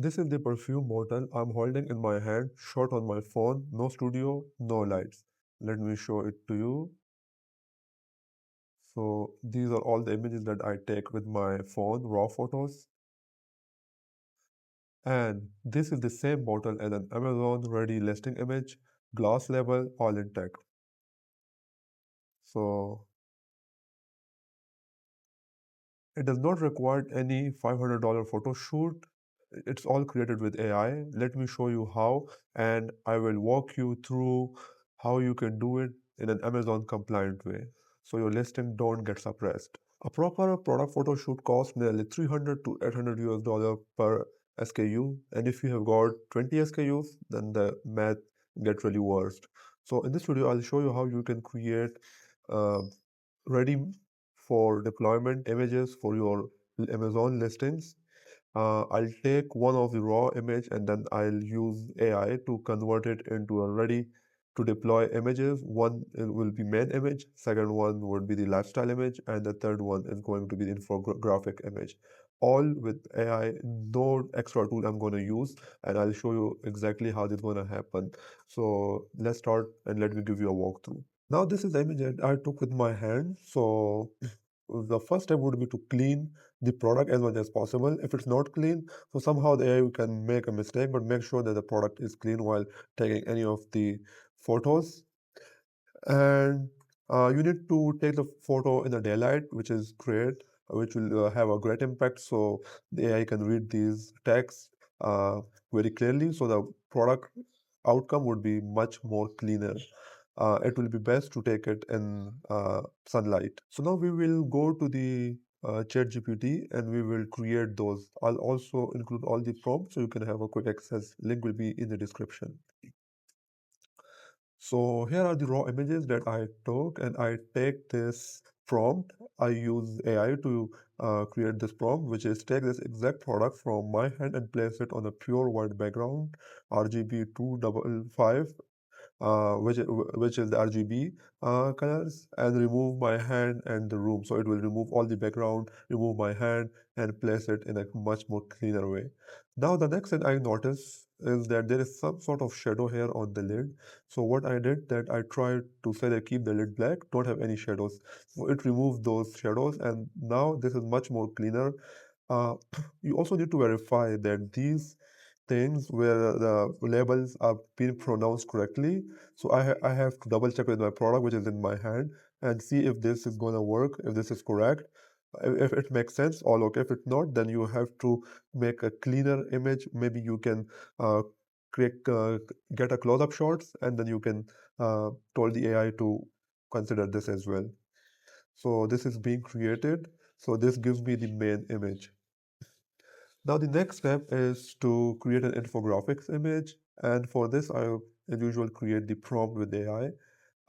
This is the perfume bottle I'm holding in my hand, shot on my phone, no studio, no lights. Let me show it to you. So these are all the images that I take with my phone, raw photos. And this is the same bottle as an Amazon ready listing image, glass label, all intact. So it does not require any $500 photo shoot. It's all created with AI. Let me show you how, and I will walk you through how you can do it in an Amazon compliant way so your listing don't get suppressed. A proper product photo shoot costs nearly 300 to 800 US dollar per SKU, and if you have got 20 SKUs, then the math gets really worse. So in this video, I'll show you how you can create uh, ready for deployment images for your Amazon listings. I'll take one of the raw image and then I'll use AI to convert it into a ready to deploy images. One will be main image, second one would be the lifestyle image, and the third one is going to be the infographic image. All with AI, no extra tool I'm going to use, and I'll show you exactly how this is going to happen. So let's start and let me give you a walkthrough. Now this is the image that I took with my hand. So the first step would be to clean the product as much as possible. If it's not clean, so somehow the AI can make a mistake, but make sure that the product is clean while taking any of the photos. And you need to take the photo in the daylight, which is great, which will have a great impact. So the AI can read these texts very clearly. So the product outcome would be much more cleaner. It will be best to take it in sunlight. So now we will go to the ChatGPT and we will create those. I'll also include all the prompts so you can have a quick access. Link will be in the description. So here are the raw images that I took, and I take this prompt. I use AI to create this prompt, which is take this exact product from my hand and place it on a pure white background, RGB 255, which is the RGB colors, and remove my hand and the room. So it will remove all the background, remove my hand, and place it in a much more cleaner way. Now the next thing I notice is that there is some sort of shadow here on the lid. So what I did that I tried to say that keep the lid black, don't have any shadows. So it removed those shadows, and now this is much more cleaner. Uh, you also need to verify that these things where the labels are being pronounced correctly. So I have to double check with my product, which is in my hand, and see if this is going to work, if this is correct. If it makes sense, all okay. If it's not, then you have to make a cleaner image. Maybe you can uh, create, get a close-up shots, and then you can tell the AI to consider this as well. So this is being created. So this gives me the main image. Now the next step is to create an infographics image, and for this I, as usual, create the prompt with AI,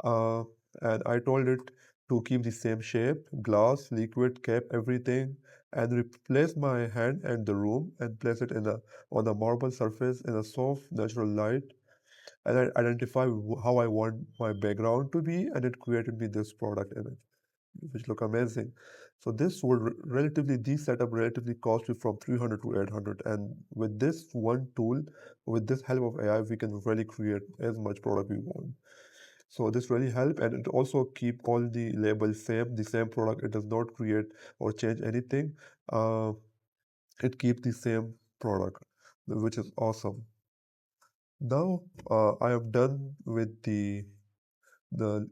uh, and I told it to keep the same shape, glass, liquid, cap, everything, and replace my hand and the room and place it in a on a marble surface in a soft natural light, and I identify how I want my background to be, and it created me this product image which look amazing. So this would relatively, this setup relatively cost you from 300 to 800. And with this one tool, with this help of AI, we can really create as much product we want. So this really help, and it also keep all the labels same, the same product. It does not create or change anything. Uh, it keeps the same product, which is awesome. Now I am done with the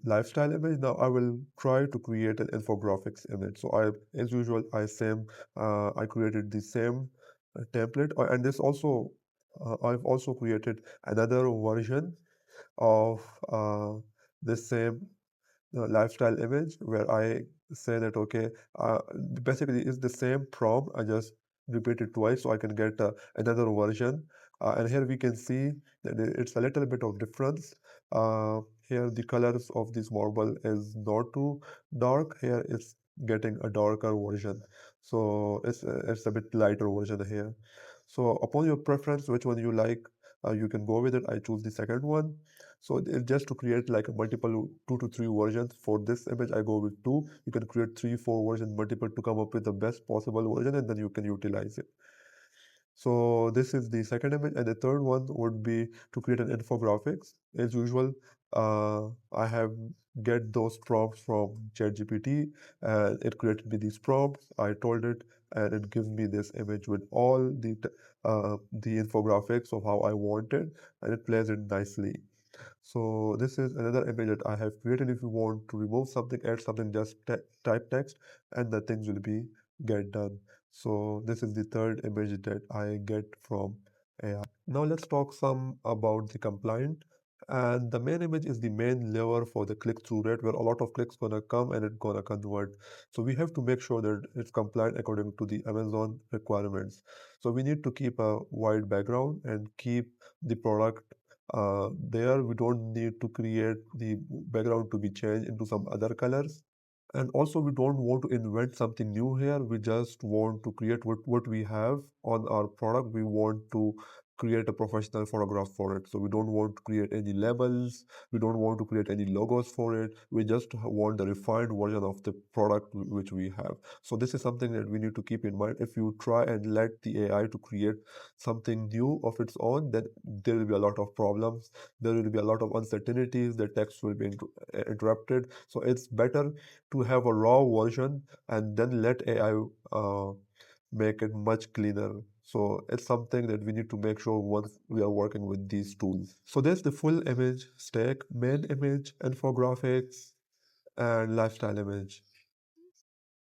lifestyle image. Now I will try to create an infographics image. So as usual, I created the same template, and this also I've also created another version of the same lifestyle image where I say that okay, basically it's the same prompt. I just repeat it twice so I can get another version. And here we can see that it's a little bit of difference. Here the colors of this marble is not too dark. Here it's getting a darker version. So it's a bit lighter version here. So upon your preference, which one you like, you can go with it. I choose the second one. So just to create like a multiple 2 to 3 versions for this image, I go with 2. You can create 3, 4 versions, multiple to come up with the best possible version, and then you can utilize it. So this is the second image, and the third one would be to create an infographics. As usual, I have get those prompts from ChatGPT, and it created me these prompts. I told it, and it gives me this image with all the infographics of how I want it, and it plays it nicely. So this is another image that I have created. If you want to remove something, add something, just type text and the things will be get done. So this is the third image that I get from AI. Now let's talk some about the compliant. And the main image is the main lever for the click-through rate where a lot of clicks gonna come and it's gonna convert. So we have to make sure that it's compliant according to the Amazon requirements. So we need to keep a white background and keep the product there. We don't need to create the background to be changed into some other colors. And also, we don't want to invent something new here. We just want to create what we have on our product. We want to create a professional photograph for it. So we don't want to create any labels. We don't want to create any logos for it. We just want the refined version of the product which we have. So this is something that we need to keep in mind. If you try and let the AI to create something new of its own, then there will be a lot of problems. There will be a lot of uncertainties. The text will be interrupted. So it's better to have a raw version and then let AI make it much cleaner. So it's something that we need to make sure once we are working with these tools. So there's the full image stack, main image, infographics, and lifestyle image.